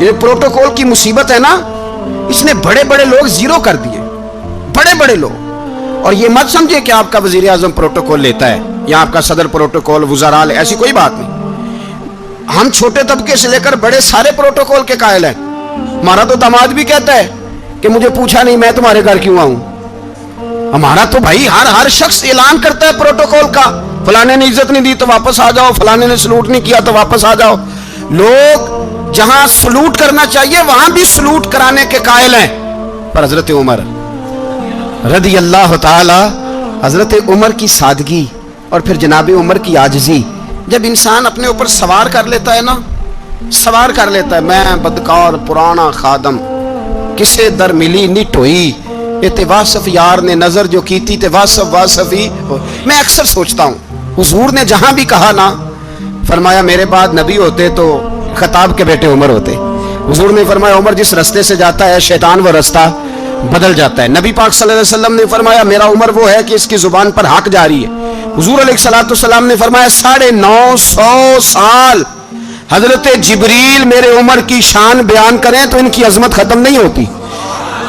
یہ پروٹوکول کی مصیبت ہے نا، اس نے بڑے بڑے لوگ زیرو کر دیے، بڑے بڑے لوگ. اور یہ مت سمجھے کہ آپ کا وزیر اعظم پروٹوکول لیتا ہے یا آپ کا صدر پروٹوکول، وزراء، ایسی کوئی بات نہیں. ہم چھوٹے طبقے سے لے کر بڑے سارے پروٹوکول کے قائل ہیں. ہمارا تو داماد بھی کہتا ہے کہ مجھے پوچھا نہیں میں تمہارے گھر کیوں آؤں. ہمارا تو بھائی ہر شخص اعلان کرتا ہے پروٹوکول کا، فلانے نے عزت نہیں دی تو واپس آ جاؤ، فلانے نے سلوٹ نہیں کیا تو واپس آ جاؤ. لوگ جہاں سلوٹ کرنا چاہیے وہاں بھی سلوٹ کرانے کے قائل ہیں. پر حضرت عمر رضی اللہ تعالی، حضرت عمر کی سادگی اور پھر جناب عمر کی عاجزی، جب انسان اپنے اوپر سوار کر لیتا ہے نا، سوار کر لیتا ہے، میں بدکار پرانا خادم کسے در ملی نٹ ہوئی، یہ واصف یار نے نظر جو کی تھی تے واصف ہی. میں اکثر سوچتا ہوں حضور نے جہاں بھی کہا نا، فرمایا میرے بعد نبی ہوتے تو خطاب کے بیٹے عمر ہوتے. حضور نے فرمایا عمر جس رستے سے جاتا ہے شیطان وہ رستہ بدل جاتا ہے. نبی پاک صلی اللہ علیہ وسلم نے فرمایا میرا عمر وہ ہے کہ اس کی زبان پر حق جاری ہے. حضور علیہ الصلوۃ والسلام نے فرمایا 950 سال حضرت جبریل میرے عمر کی شان بیان کریں تو ان کی عظمت ختم نہیں ہوتی.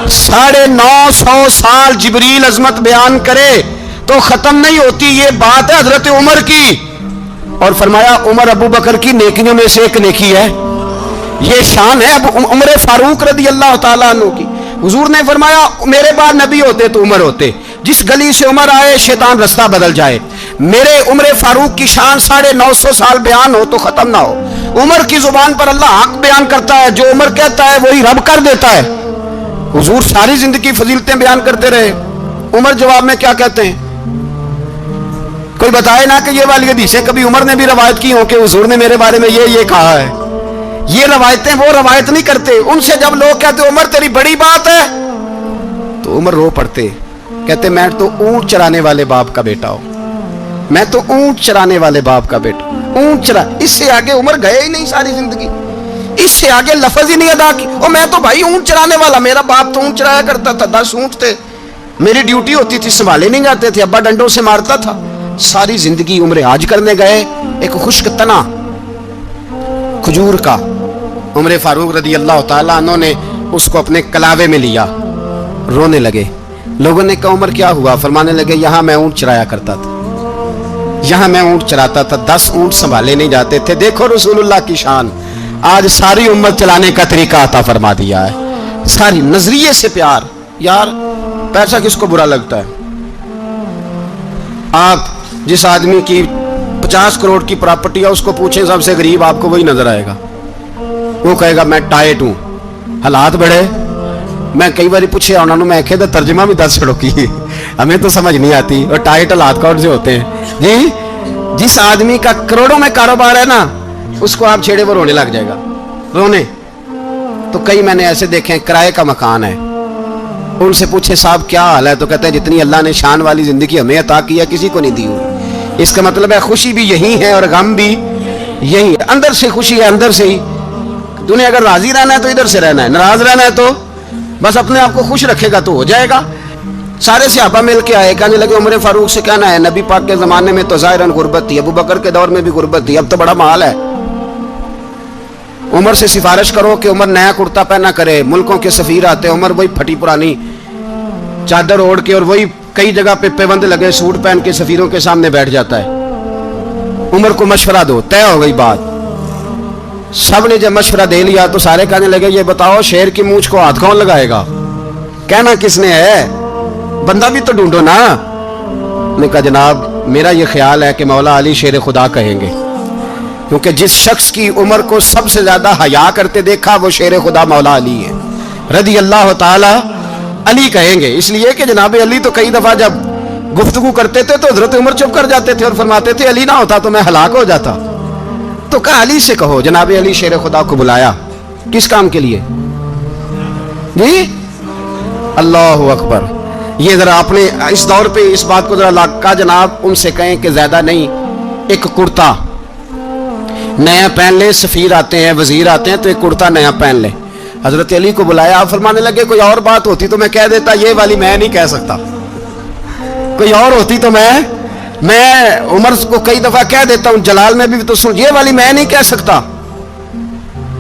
950 سال جبریل عظمت بیان کرے تو ختم نہیں ہوتی. یہ بات ہے حضرت عمر کی. اور فرمایا عمر ابو بکر کی نیکیوں میں سے ایک نیکی ہے، یہ شان ہے عمر فاروق رضی اللہ تعالیٰ عنہ کی. حضور نے فرمایا میرے بعد نبی ہوتے تو عمر ہوتے، جس گلی سے عمر آئے شیطان رستہ بدل جائے. میرے عمر فاروق کی شان 950 سال بیان ہو تو ختم نہ ہو. عمر کی زبان پر اللہ حق بیان کرتا ہے، جو عمر کہتا ہے وہی رب کر دیتا ہے. حضور ساری زندگی فضیلتیں بیان کرتے رہے، عمر جواب میں کیا کہتے ہیں؟ کوئی بتائے نا کہ یہ والی حدیثیں کبھی عمر نے بھی روایت کی ہوں کہ حضور نے میرے بارے میں یہ کہا ہے. یہ روایتیں وہ روایت نہیں کرتے. ان سے جب لوگ کہتے عمر تیری بڑی بات ہے تو عمر رو پڑتے، کہتے میں تو اونٹ چرانے والے باپ کا بیٹا ہوں، میں تو اونٹ چرانے والے باپ کا بیٹا. اونٹ چرا، اس سے آگے عمر گئے ہی نہیں ساری زندگی، اس سے آگے لفظ ہی نہیں ادا کی. اور میں تو بھائی اونٹ چرانے والا، میرا باپ تو اونٹ چرایا کرتا تھا، 10 اونٹ تھے، میری ڈیوٹی ہوتی تھی، سنبھالے نہیں جاتے تھے، ابا ڈنڈوں سے مارتا تھا. ساری زندگی عمر حج کرنے گئے، ایک خشک تنا کھجور کا عمر فاروق رضی اللہ تعالیٰ عنہ نے اس کو اپنے کلاوے میں لیا، رونے لگے. لوگوں نے کہا عمر کیا ہوا؟ فرمانے لگے یہاں میں اونٹ چرایا کرتا تھا، یہاں میں اونٹ چراتا تھا، 10 اونٹ سنبھالے نہیں جاتے تھے. دیکھو رسول اللہ کی شان، آج ساری امت چلانے کا طریقہ عطا فرما دیا ہے. ساری نظریے سے پیار. یار پیسہ کس کو برا لگتا ہے؟ آپ جس آدمی کی 50 کروڑ کی پراپرٹی ہے اس کو پوچھیں سب سے غریب، آپ کو وہی نظر آئے گا. وہ کہے گا میں ٹائٹ ہوں، حالات بڑے. میں کئی بار پوچھے انہوں نے، میں کہتا ترجمہ بھی 10 چھڑو کی ہمیں تو سمجھ نہیں آتی. اور ٹائٹ حالات کون سے ہوتے ہیں جی؟ جس آدمی کا کروڑوں میں کاروبار ہے نا، اس کو آپ چھیڑے وہ رونے لگ جائے گا، رونے. تو کئی میں نے ایسے دیکھے ہیں کرائے کا مکان ہے، ان سے پوچھے صاحب کیا حال ہے تو کہتے ہیں جتنی اللہ نے شان والی زندگی ہمیں عطا کی ہے کسی کو نہیں دی ہوئی. اس کا مطلب ہے خوشی بھی یہی ہے اور غم بھی یہی ہے. اندر سے خوشی ہے، اندر سے ہی. دنیا اگر راضی رہنا ہے تو ادھر سے رہنا ہے، ناراض رہنا ہے تو بس اپنے آپ کو خوش رکھے گا تو ہو جائے گا. سارے صحابہ مل کے آئے، کہنے لگے عمر فاروق سے کہنا ہے نبی پاک کے زمانے میں تو ظاہراً غربت تھی، ابو بکر کے دور میں بھی غربت تھی، اب تو بڑا مال ہے. عمر سے سفارش کرو کہ عمر نیا کرتا پہنا کرے. ملکوں کے سفیر آتے، عمر وہی پھٹی پرانی چادر اوڑھ کے اور وہی کئی جگہ پہ پیوند لگے سوٹ پہن کے سفیروں کے سامنے بیٹھ جاتا ہے. عمر کو مشورہ دو، طے ہو گئی بات. سب نے جب مشورہ دے لیا تو سارے کہنے لگے یہ بتاؤ شیر کی مونچھ کو ہاتھ کون لگائے گا؟ کہنا کس نے ہے؟ بندہ بھی تو ڈھونڈو نا. نے کہا جناب میرا یہ خیال ہے کہ مولا علی شیر خدا کہیں گے، کیونکہ جس شخص کی عمر کو سب سے زیادہ حیا کرتے دیکھا وہ شیر خدا مولا علی ہے رضی اللہ تعالی. علی کہیں گے اس لیے کہ جناب علی تو کئی دفعہ جب گفتگو کرتے تھے تو حضرت عمر چپ کر جاتے تھے اور فرماتے تھے علی نہ ہوتا تو میں ہلاک ہو جاتا. تو کہا علی سے کہو. جناب علی شیر خدا کو بلایا، کس کام کے لیے جی؟ اللہ اکبر. یہ ذرا اپنے اس دور پہ اس بات کو ذرا کہا جناب ان سے کہیں کہ زیادہ نہیں، ایک کرتا نیا پہن لے. سفیر آتے ہیں، وزیر آتے ہیں تو ایک کرتا نیا پہن لے. حضرت علی کو بلایا، فرمانے لگے کوئی اور بات ہوتی تو میں کہہ دیتا، یہ والی میں نہیں کہہ سکتا. کوئی اور ہوتی تو میں عمر کو کئی دفعہ کہہ دیتا ہوں، جلال میں بھی تو سن، یہ والی میں نہیں کہہ سکتا.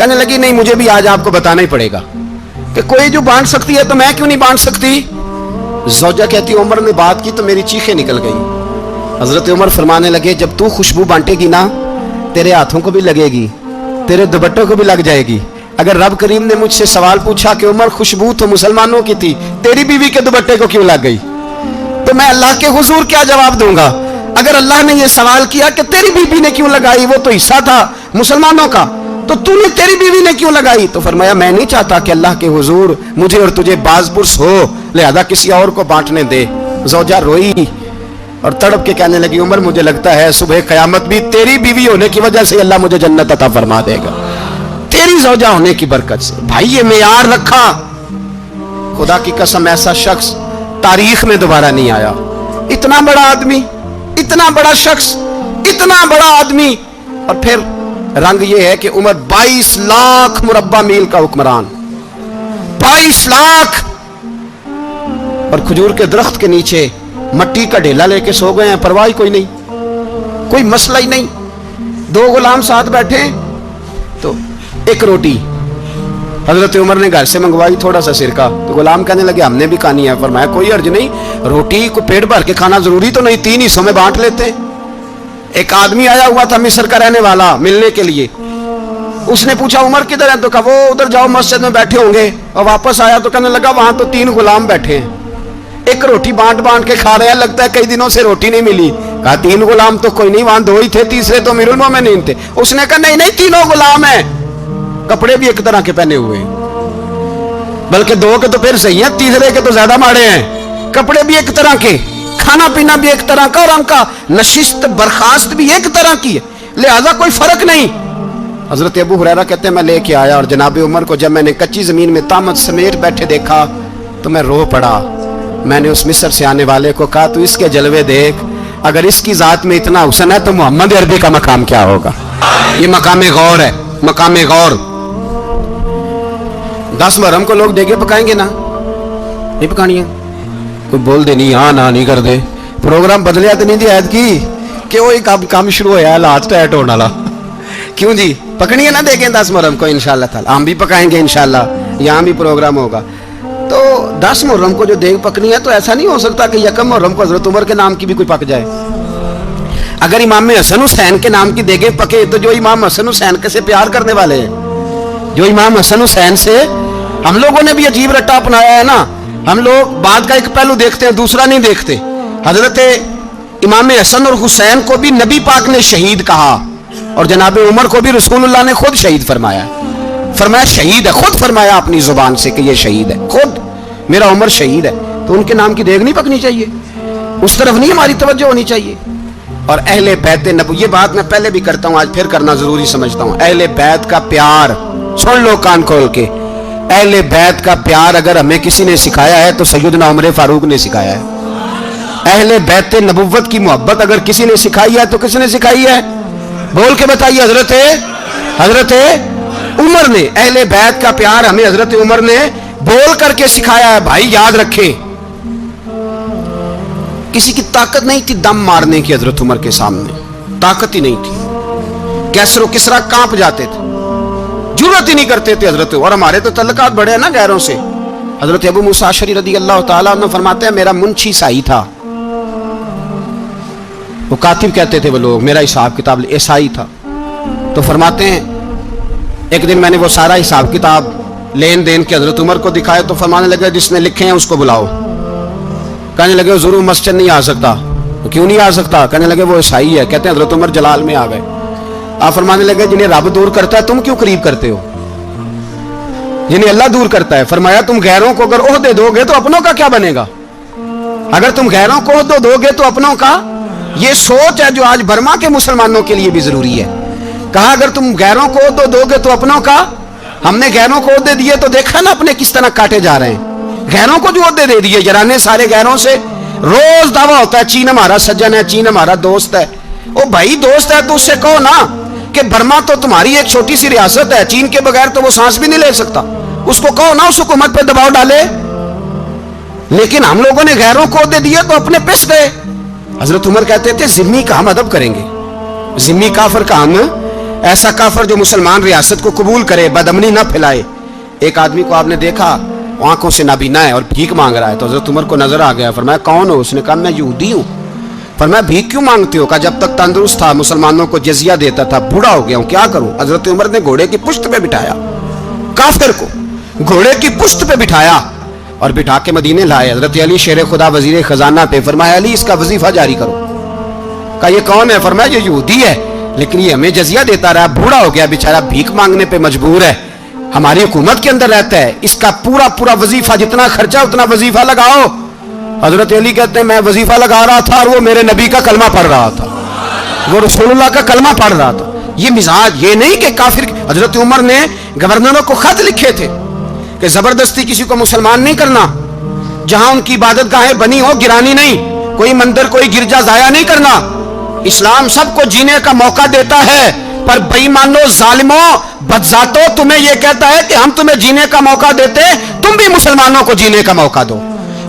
کہنے لگی نہیں مجھے بھی آج آپ کو بتانا ہی پڑے گا کہ کوئی جو بانٹ سکتی ہے تو میں کیوں نہیں بانٹ سکتی؟ زوجہ کہتی عمر نے بات کی تو میری چیخیں نکل گئی۔ حضرت عمر فرمانے لگے جب تو خوشبو بانٹے گی نا تیرے ہاتھوں کو بھی لگے گی، تیرے دوپٹوں کو بھی لگ جائے گی۔ اگر رب کریم نے مجھ سے سوال پوچھا کہ عمر خوشبو تو مسلمانوں کی تھی، تیری بیوی کے دوپٹے کو کیوں لگ گئی، تو میں اللہ کے حضور کیا جواب دوں گا؟ اگر اللہ نے یہ سوال کیا کہ تیری بیوی نے کیوں لگائی، وہ تو حصہ تھا مسلمانوں کا، تو نے تیری بیوی نے کیوں لگائی؟ تو فرمایا میں نہیں چاہتا کہ اللہ کے حضور مجھے اور تجھے باز پرس ہو، لہذا کسی اور کو بانٹنے دے۔ زوجہ روئی اور تڑپ کے کہنے لگی عمر مجھے لگتا ہے صبح قیامت بھی تیری بیوی ہونے کی وجہ سے اللہ مجھے جنت عطا فرما دے گا، تیری زوجہ ہونے کی برکت سے۔ بھائی یہ معیار رکھا، خدا کی قسم ایسا شخص تاریخ میں دوبارہ نہیں آیا۔ اتنا بڑا آدمی، اتنا بڑا شخص، اتنا بڑا آدمی، اور پھر رنگ یہ ہے کہ عمر 22 لاکھ مربع میل کا حکمران، 22 لاکھ، اور کھجور کے درخت کے نیچے مٹی کا ڈھیلا لے کے سو گئے ہیں، پرواہ کوئی نہیں، کوئی مسئلہ ہی نہیں۔ 2 غلام ساتھ بیٹھے تو ایک روٹی حضرت عمر نے گھر سے منگوائی، تھوڑا سا سرکہ، تو غلام کہنے لگے ہم نے بھی کھانی ہے۔ فرمایا کوئی حرج نہیں، روٹی کو پیٹ بھر کے کھانا ضروری تو نہیں، 3 حصوں میں بانٹ لیتے۔ ایک آدمی آیا ہوا تھا مصر کا رہنے والا ملنے کے لیے، اس نے پوچھا عمر کدھر ہے، تو کہا وہ ادھر جاؤ مسجد میں بیٹھے ہوں گے، اور واپس آیا تو کہنے لگا وہاں تو 3 غلام بیٹھے ہیں، ایک روٹی بانٹ بانٹ کے کھا رہے ہیں، لگتا ہے کئی دنوں سے روٹی نہیں ملی۔ کہا 3 غلام تو کوئی نہیں، وہاں 2 ہی تھے، تیسرے تو امیر المومنین تھے۔ اس نے کہا نہیں نہیں 3 غلام ہیں، کپڑے بھی ایک طرح کے پہنے ہوئے ہیں، بلکہ 2 کے تو پھر صحیح ہیں، تیسرے کے تو زیادہ ماڑے ہیں، کپڑے بھی ایک طرح کے، کھانا پینا بھی ایک طرح کا، اور ان کا نشست برخاست بھی ایک طرح کی ہے، لہذا کوئی فرق نہیں۔ حضرت ابو ہریرہ کہتے ہیں میں لے کے آیا، اور جناب عمر کو جب میں نے کچی زمین میں تامت سمیٹ بیٹھے دیکھا تو میں رو پڑا۔ میں نے اس مصر سے آنے والے کو کہا تو اس کے جلوے دیکھ، اگر اس کی ذات میں اتنا حسن ہے تو محمد عربی کا مقام کیا ہوگا؟ یہ مقام غور ہے، مقام غور۔ 10 محرم کو لوگ دیگے پکائیں گے نا، نہیں پکانی ہے، کوئی بول دے نہیں ہاں نہ نہیں کر دے، پروگرام بدلیا تو نہیں دی عید کی کہ وہی کام شروع ہوا ہے لاسٹ ٹائٹ ہونے والا، کیوں جی پکنی ہے نا دیکھیں 10 محرم کو انشاءاللہ تعالی، ہم بھی پکائیں گے انشاءاللہ، یہاں بھی پروگرام ہوگا۔ تو 10 محرم کو جو دیگ پکنی ہے تو ایسا نہیں ہو سکتا کہ 1 محرم کو حضرت عمر کے نام کی بھی کوئی پک جائے۔ اگر امام حسن حسین کے نام کی دیگیں پکے تو جو امام حسن حسین سے پیار کرنے والے ہیں، جو امام حسن حسین سے، ہم لوگوں نے بھی عجیب رٹا اپنایا ہے نا، ہم لوگ بات کا ایک پہلو دیکھتے ہیں دوسرا نہیں دیکھتے۔ حضرت امام حسن اور حسین کو بھی نبی پاک نے شہید کہا، اور جناب عمر کو بھی رسول اللہ نے خود شہید فرمایا، فرمایا شہید ہے، خود فرمایا اپنی زبان سے کہ یہ شہید ہے، خود میرا عمر شہید ہے، تو ان کے نام کی دیگ نہیں پکنی چاہیے، اس طرف نہیں ہماری توجہ ہونی چاہیے۔ اور اہل بیت نبوی، یہ بات میں پہلے بھی کرتا ہوں آج پھر کرنا ضروری سمجھتا ہوں، اہل بیت کا پیار سن لو کان کھول کے، اہل بیت کا پیار اگر ہمیں کسی نے سکھایا ہے تو سیدنا عمر فاروق نے سکھایا ہے۔ اہل بیت نبوت کی محبت اگر کسی نے سکھائی ہے تو کس نے سکھائی ہے؟ بول کے بتائیے، حضرت عمر نے۔ اہل بیت کا پیار ہمیں حضرت عمر نے بول کر کے سکھایا ہے۔ بھائی یاد رکھیں، کسی کی طاقت نہیں تھی دم مارنے کی، حضرت عمر کے سامنے طاقت ہی نہیں تھی، کیسر و کسرا کانپ جاتے تھے، جرأت ہی نہیں کرتے تھے حضرت۔ اور ہمارے تو تعلقات بڑے ہیں نا غیروں سے۔ حضرت ابو موسیٰ اشعری رضی اللہ تعالیٰ عنہ فرماتے ہیں میرا منشی عیسائی تھا، وہ کاتب کہتے تھے وہ لوگ، میرا حساب کتاب عیسائی تھا۔ تو فرماتے ہیں ایک دن میں نے وہ سارا حساب کتاب لین دین کے حضرت عمر کو دکھائے تو فرمانے لگے جس نے لکھے ہیں اس کو بلاؤ۔ کہنے لگے ضرور مسجد نہیں آ سکتا، کیوں نہیں آ سکتا؟ کہنے لگے وہ عیسائی ہے۔ کہتے ہیں حضرت عمر جلال میں آ گئے، آپ فرمانے لگے جنہیں رب دور کرتا ہے تم کیوں قریب کرتے ہو؟ جنہیں اللہ دور کرتا ہے۔ فرمایا تم غیروں کو اگر عہدے دو گے تو اپنوں کا کیا بنے گا؟ اگر تم غیروں کو عہدے دو گے تو اپنوں کا، یہ سوچ ہے جو آج برما کے مسلمانوں کے لیے بھی ضروری ہے۔ کہا اگر تم غیروں کو عہدے دو گے تو اپنوں کا۔ ہم نے غیروں کو عہدے دیے تو دیکھا نا اپنے کس طرح کاٹے جا رہے ہیں۔ غیروں کو جو عہدے دے دیے، یرانے سارے غیروں سے روز دعویٰ ہوتا ہے چین ہمارا سجن ہے، چین ہمارا دوست ہے۔ او بھائی دوست ہے تو اس سے کہو نا کہ برما تو تمہاری ایک چھوٹی سی ریاست ہے، چین کے بغیر تو وہ سانس بھی نہیں لے سکتا، اس کو کہو نا اس حکومت پہ دباؤ ڈالے۔ لیکن ہم لوگوں نے غیروں کو عہدے دیے تو اپنے پس گئے۔ حضرت عمر کہتے تھے ذمی کا ہم ادب کریں گے، ذمی کافر کا ہم ایسا کافر جو مسلمان ریاست کو قبول کرے، بدامنی نہ پھیلائے۔ ایک آدمی کو آپ نے دیکھا آنکھوں سے نابینا ہے اور بھیک مانگ رہا ہے، تو حضرت عمر کو نظر آ گیا، فرمایا کون ہو؟ اس نے کہا میں یہودی ہوں۔ فرمایا بھیک کیوں مانگتے ہو؟ کہا جب تک تندرست تھا مسلمانوں کو جزیہ دیتا تھا، بوڑھا ہو گیا ہوں کیا کروں؟ حضرت عمر نے گھوڑے کی پشت پہ بٹھایا، کافر کو گھوڑے کی پشت پہ بٹھایا اور بٹھا کے مدینے لائے۔ حضرت علی شیر خدا وزیر خزانہ پہ، فرمایا علی اس کا وظیفہ جاری کرو۔ کہا یہ کون ہے؟ فرمایا یہ یہودی ہے لیکن یہ ہمیں جزیہ دیتا رہا، بوڑھا ہو گیا بیچارہ، بھیک مانگنے پہ مجبور ہے، ہماری حکومت کے اندر رہتا ہے، اس کا پورا وظیفہ جتنا خرچہ اتنا وظیفہ لگاؤ۔ حضرت علی کہتے ہیں میں وظیفہ لگا رہا تھا اور وہ میرے نبی کا کلمہ پڑھ رہا تھا، وہ رسول اللہ کا کلمہ پڑھ رہا تھا۔ یہ مزاج، یہ نہیں کہ کافر۔ حضرت عمر نے گورنروں کو خط لکھے تھے کہ زبردستی کسی کو مسلمان نہیں کرنا، جہاں ان کی عبادت گاہیں بنی ہو گرانی نہیں، کوئی مندر کوئی گرجا ضائع نہیں کرنا۔ اسلام سب کو جینے کا موقع دیتا ہے، پر بے ایمانوں، ظالموں، بدذاتوں، تمہیں یہ کہتا ہے کہ ہم تمہیں جینے کا موقع دیتے، تم بھی مسلمانوں کو جینے کا موقع دو۔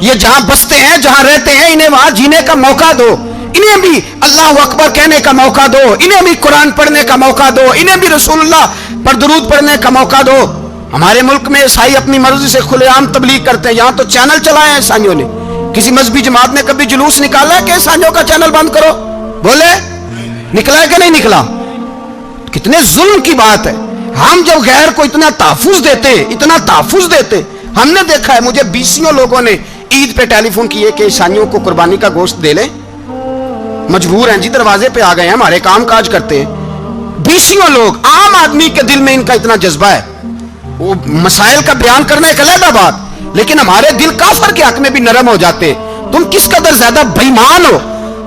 یہ جہاں بستے ہیں، جہاں رہتے ہیں، انہیں وہاں جینے کا موقع دو، انہیں بھی اللہ اکبر کہنے کا موقع دو، انہیں بھی قرآن پڑھنے کا موقع دو، انہیں بھی رسول اللہ پر درود پڑھنے کا موقع دو۔ ہمارے ملک میں عیسائی اپنی مرضی سے کھلے عام تبلیغ کرتے ہیں، یہاں تو چینل چلائے ہیں عیسائیوں نے۔ کسی مذہبی جماعت نے کبھی جلوس نکالا ہے کہ عیسائیوں کا چینل بند کرو؟ بولے نکلا ہے کہ نہیں نکلا؟ کتنے ظلم کی بات ہے۔ ہم جب غیر کو اتنا تحفظ دیتے، اتنا تحفظ دیتے، ہم نے دیکھا ہے، مجھے بیسیوں لوگوں نے عید پہ ٹیلی فون کیے کہ عیسائیوں کو قربانی کا گوشت دے لیں، مجبور ہیں جی، دروازے پہ آ گئے ہیں، ہمارے کام کاج کرتے ہیں۔ بیسیوں لوگ، عام آدمی کے دل میں ان کا اتنا جذبہ ہے، وہ مسائل کا بیان کرنا ایک علیحدہ بات، لیکن ہمارے دل کافر کے حق میں بھی نرم ہو جاتے ہیں۔ تم کس قدر زیادہ بے ایمان ہو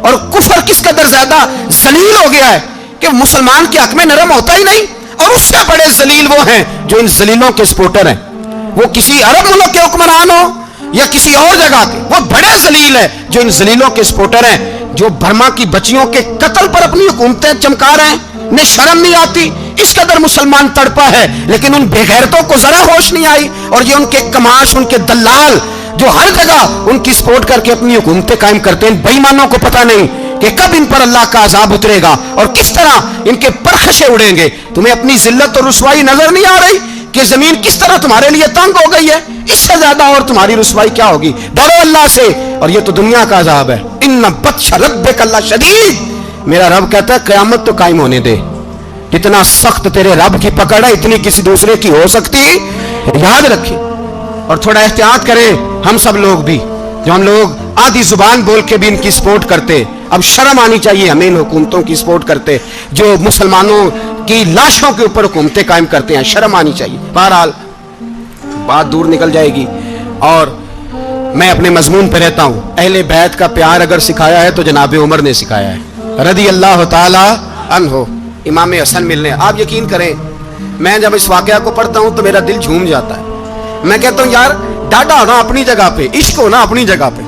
اور کفر کس قدر زیادہ ذلیل ہو گیا ہے کہ مسلمان کے حق میں نرم ہوتا ہی نہیں، اور اس سے بڑے ذلیل وہ ہیں جو ان ذلیلوں کے سپورٹر ہیں، وہ کسی عرب ملک کے حکمران ہو یا کسی اور جگہ کے، وہ بڑے ذلیل ہیں جو ان ذلیلوں کے سپورٹر ہیں، جو برما کی بچیوں کے قتل پر اپنی حکومتیں چمکا رہے ہیں، انہیں شرم نہیں آتی، اس قدر مسلمان تڑپا ہے، لیکن ان بے غیرتوں کو ذرا ہوش نہیں آئی، اور یہ ان کے کماش، ان کے دلال جو ہر جگہ ان کی سپورٹ کر کے اپنی حکومتیں قائم کرتے ہیں، بے ایمانوں کو پتہ نہیں کہ کب ان پر اللہ کا عذاب اترے گا اور کس طرح ان کے پرخشے اڑیں گے۔ تمہیں اپنی ذلت اور رسوائی نظر نہیں آ رہی کہ زمین کس طرح تمہارے لیے تنگ ہو گئی ہے؟ اس سے زیادہ اور تمہاری رسوائی کیا ہوگی؟ ڈرو اللہ سے، اور یہ تو دنیا کا عذاب ہے۔ ان بطش ربک اللہ شدید، میرا رب کہتا ہے قیامت تو قائم ہونے دے، جتنا سخت تیرے رب کی پکڑ ہے اتنی کسی دوسرے کی ہو سکتی، یاد رکھیں۔ اور تھوڑا احتیاط کریں ہم سب لوگ بھی، جو ہم لوگ آدھی زبان بول کے بھی ان کی سپورٹ کرتے، اب شرم آنی چاہیے ہمیں ان حکومتوں کی سپورٹ کرتے جو مسلمانوں کی لاشوں کے اوپر حکومتیں قائم کرتے ہیں، شرم آنی چاہیے۔ بہرحال بات دور نکل جائے گی، اور میں اپنے مضمون پہ رہتا ہوں۔ اہل بیت کا پیار اگر سکھایا ہے تو جناب عمر نے سکھایا ہے رضی اللہ تعالی عنہ، امام حسن ملنے۔ آپ یقین کریں میں جب اس واقعہ کو پڑھتا ہوں تو میرا دل جھوم جاتا ہے، میں کہتا ہوں یار ڈاڈا ہونا اپنی جگہ پہ، عشق ہونا اپنی جگہ پہ،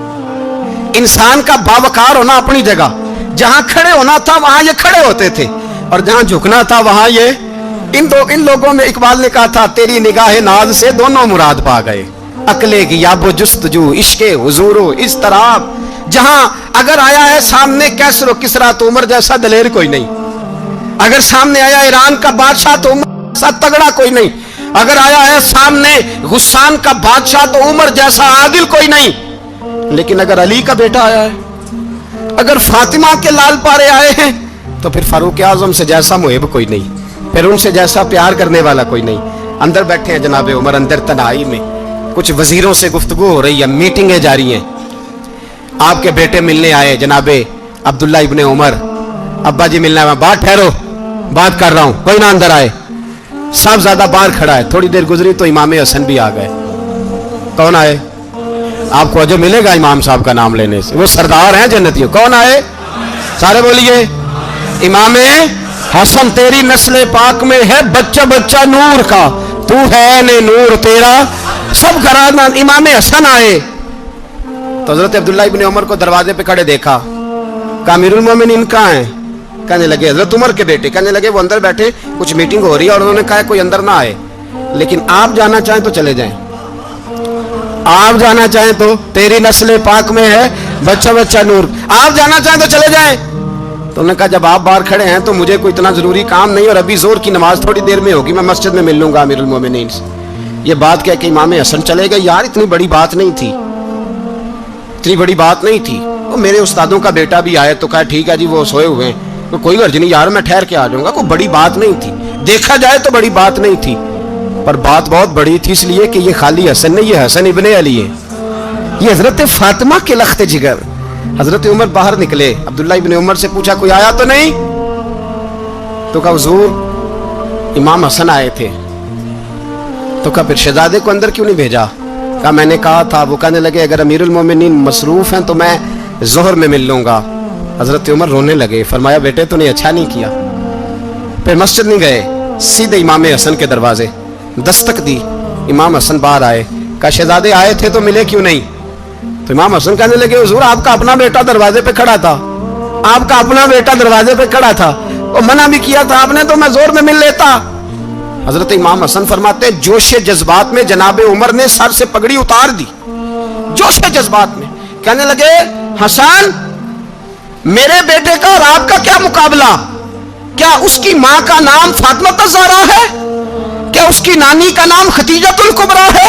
انسان کا باوقار ہونا اپنی جگہ، جہاں کھڑے ہونا تھا وہاں یہ کھڑے ہوتے تھے، اور جہاں جھکنا تھا وہاں یہ ان لوگوں میں اقبال نے کہا تھا تیری نگاہ ناز سے دونوں مراد پا گئے، عقلے کی یاب و جستجو، عشق حضور و اضطراب، جہاں اگر آیا ہے سامنے کیسر و کسرا تو عمر جیسا دلیر کوئی نہیں، اگر سامنے آیا ایران کا بادشاہ تو عمر جیسا تگڑا کوئی نہیں، اگر آیا ہے سامنے غسان کا بادشاہ تو عمر جیسا عادل کوئی نہیں، لیکن اگر علی کا بیٹا آیا ہے، اگر فاطمہ کے لال پارے آئے ہیں تو پھر فاروق اعظم سے جیسا محب کوئی نہیں، پھر ان سے جیسا پیار کرنے والا کوئی نہیں۔ اندر بیٹھے ہیں جناب عمر، اندر تنہائی میں کچھ وزیروں سے گفتگو ہو رہی ہے، میٹنگیں جاری ہیں، آپ کے بیٹے ملنے آئے جناب عبداللہ ابن عمر، ابا جی ملنا ہے، بات ٹھہرو بات کر رہا ہوں، کوئی نہ اندر آئے، صاحب زیادہ باہر کھڑا ہے۔ تھوڑی دیر گزری تو امام حسن بھی آ گئے۔ کون آئے؟ آپ کو جو ملے گا امام صاحب کا نام لینے سے، وہ سردار ہیں جنتیوں۔ کون آئے؟ سارے بولیے امام حسن، تیری نسل پاک میں ہے بچہ بچہ نور کا، تو ہے نے نور تیرا سب گھرانہ۔ امام حسن آئے تو حضرت عبداللہ ابن عمر کو دروازے پہ کھڑے دیکھا، کہا امیر المومنین کہاں ہیں؟ کہنے لگے حضرت عمر کے بیٹے، کہنے لگے وہ اندر بیٹھے، کچھ میٹنگ ہو رہی ہے، اور انہوں نے کہا کوئی اندر نہ آئے، لیکن آپ جانا چاہیں تو چلے جائیں، آپ جانا چاہیں تو، تیری نسل پاک میں ہے بچہ بچہ نور، آپ جانا چاہیں تو چلے جائیں۔ تو انہوں نے کہا جب آپ باہر کھڑے ہیں تو مجھے کوئی اتنا ضروری کام نہیں، اور ابھی زور کی نماز تھوڑی دیر میں ہوگی، میں مسجد میں مل لوں گا امیر المومنین سے۔ یہ بات کہہ کہ امام حسن چلے گئے۔ یار اتنی بڑی بات نہیں تھی، اتنی بڑی بات نہیں تھی۔ وہ میرے استادوں کا بیٹا بھی آئے تو کہا ٹھیک ہے جی وہ سوئے ہوئے ہیں، تو کوئی غرض نہیں یار میں ٹھہر کے آ جاؤں گا، کوئی بڑی بات نہیں تھی، دیکھا جائے تو بڑی بات نہیں تھی، پر بات بہت بڑی تھی، اس لیے کہ یہ خالی حسن نہیں، یہ حسن ابن علی ہے، یہ حضرت فاطمہ کے لخت جگر۔ حضرت عمر باہر نکلے، عبداللہ ابن عمر سے پوچھا کوئی آیا تو نہیں؟ تو کہا حضور امام حسن آئے تھے۔ تو کہا پھر شہزادے کو اندر کیوں نہیں بھیجا؟ کہا میں نے کہا تھا، وہ کہنے لگے اگر امیر المومنین مصروف ہیں تو میں ظہر میں مل لوں گا۔ حضرت عمر رونے لگے، فرمایا بیٹے تو نے اچھا نہیں کیا۔ پھر مسجد نہیں گئے، سیدھے امام حسن کے دروازے دستک دی، امام حسن باہر آئے، کہا شہزادے آئے تھے تو ملے کیوں نہیں؟ تو امام حسن کہنے لگے حضور آپ کا اپنا بیٹا دروازے پہ کھڑا تھا، آپ کا اپنا بیٹا دروازے پہ کھڑا تھا، وہ منع بھی کیا تھا آپ نے تو میں زور میں مل لیتا۔ حضرت امام حسن فرماتے جوش جذبات میں جناب عمر نے سر سے پگڑی اتار دی، جوش جذبات میں کہنے لگے حسن میرے بیٹے کا اور آپ کا کیا مقابلہ؟ کیا اس کی ماں کا نام فاطمہ الزہرا ہے؟ کیا اس کی نانی کا نام خدیجۃ الکبریٰ ہے؟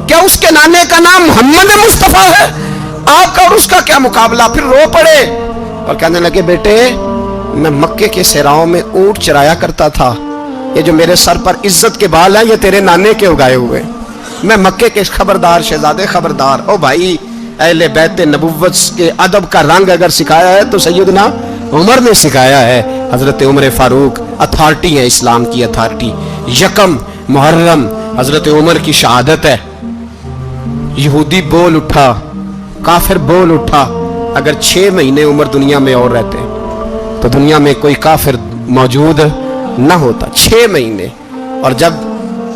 کیا اس کے نانے کا نام محمد مصطفیٰ ہے؟ آپ کا اور اس کا کیا مقابلہ؟ پھر رو پڑے اور کہنے لگے بیٹے میں مکے کے صحراؤں میں اونٹ چرایا کرتا تھا، یہ جو میرے سر پر عزت کے بال ہیں یہ تیرے نانے کے اگائے ہوئے، میں مکے کے خبردار شہزادے خبردار۔ او بھائی اہل بیت نبوت کے ادب کا رنگ اگر سکھایا ہے تو سیدنا عمر نے سکھایا ہے۔ حضرت عمر فاروق اتھارٹی ہے، اسلام کی اتھارٹی۔ یکم محرم حضرت عمر کی شہادت ہے۔ یہودی بول اٹھا، کافر بول اٹھا، اگر 6 مہینے عمر دنیا میں اور رہتے تو دنیا میں کوئی کافر موجود نہ ہوتا، 6 مہینے۔ اور جب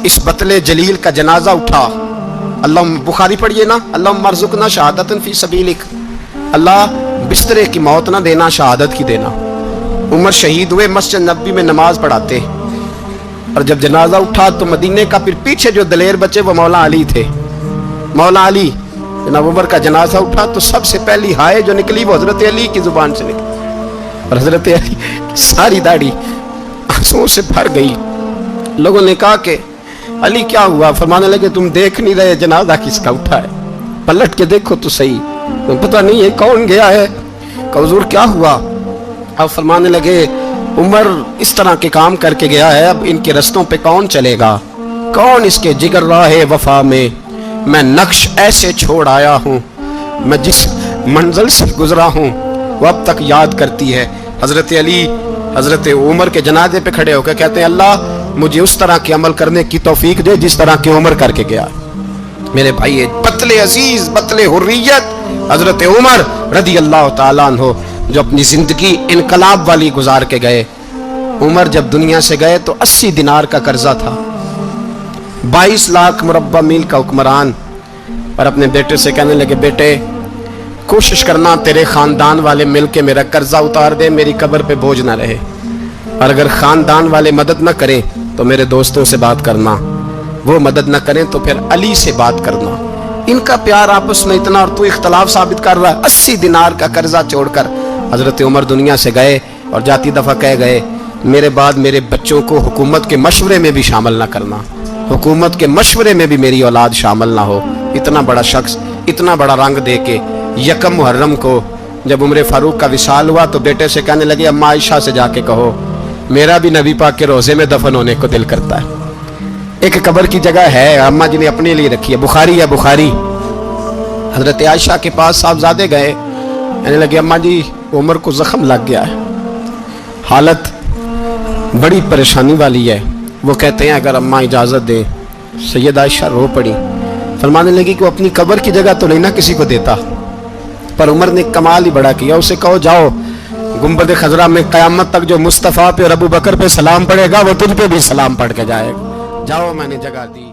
اس بطل جلیل کا جنازہ اٹھا، اللہ بخاری پڑھیے نا، اللہم ارزقنا شہادت فی سبیلک، اللہ بسترے کی موت نہ دینا، شہادت کی دینا۔ عمر شہید ہوئے، مسجد نبوی میں نماز پڑھاتے، اور جب جنازہ اٹھا تو مدینے کا پھر پیچھے جو دلیر بچے وہ مولا علی تھے، مولا علی۔ جناب عمر کا جنازہ اٹھا تو سب سے پہلی ہائے جو نکلی وہ حضرت علی کی زبان سے نکلی، اور حضرت علی ساری داڑھی آنسوؤں سے بھر گئی۔ لوگوں نے کہا کہ علی کیا ہوا؟ فرمانے لگے تم دیکھ نہیں رہے جنازہ کس کا اٹھا ہے، پلٹ کے دیکھو تو صحیح، تم پتہ نہیں ہے کون گیا ہے؟ کہ حضور کیا ہوا؟ اب فرمانے لگے عمر اس طرح کے کام کر کے گیا ہے، اب ان کے رستوں پہ کون چلے گا؟ کون اس کے جگر راہ وفا میں میں نقش ایسے چھوڑ آیا ہوں، میں جس منزل سے گزرا ہوں وہ اب تک یاد کرتی ہے۔ حضرت علی حضرت عمر کے جنازے پہ کھڑے ہو کے کہتے ہیں اللہ مجھے اس طرح کے عمل کرنے کی توفیق دے جس طرح کے عمر کر کے گیا۔ میرے بھائی بطل عزیز، بطل حریت حضرت عمر رضی اللہ تعالیٰ عنہ جو اپنی زندگی انقلاب والی گزار کے گئے۔ عمر جب دنیا سے گئے تو 80 دینار کا قرضہ تھا، 22 لاکھ مربع میل کا حکمران، اور اپنے بیٹے سے کہنے لگے بیٹے کوشش کرنا تیرے خاندان والے مل کے میرا قرضہ اتار دے، میری قبر پہ بوجھ نہ رہے، اور اگر خاندان والے مدد نہ کریں تو میرے دوستوں سے بات کرنا، وہ مدد نہ کریں تو پھر علی سے بات کرنا۔ ان کا پیار آپس میں اتنا، اور تو اختلاف ثابت کر رہا ہے۔ 80 دینار کا قرضہ چھوڑ کر حضرت عمر دنیا سے گئے، اور جاتی دفعہ کہہ گئے میرے بعد میرے بچوں کو حکومت کے مشورے میں بھی شامل نہ کرنا، حکومت کے مشورے میں بھی میری اولاد شامل نہ ہو۔ اتنا بڑا شخص اتنا بڑا رنگ دے کے یکم محرم کو جب عمر فاروق کا وصال ہوا تو بیٹے سے کہنے لگے اماں عائشہ سے جا کے کہو میرا بھی نبی پاک کے روزے میں دفن ہونے کو دل کرتا ہے۔ ایک قبر کی جگہ ہے اماں جی نے اپنے لیے رکھی ہے، بخاری ہے بخاری۔ حضرت عائشہ کے پاس صاحبزادے گئے، کہنے لگے اماں جی عمر کو زخم لگ گیا ہے، حالت بڑی پریشانی والی ہے۔ وہ کہتے ہیں اگر اماں اجازت دیں۔ سید عائشہ رو پڑی، فرمانے لگی کہ وہ اپنی قبر کی جگہ تو نہیں نہ کسی کو دیتا، پر عمر نے کمال ہی بڑا کیا، اسے کہو جاؤ گنبد خضرا میں قیامت تک جو مصطفیٰ پہ اور ابو بکر پہ سلام پڑھے گا وہ تجھ پہ بھی سلام پڑھ کے جائے گا، جاؤ میں نے جگہ دی۔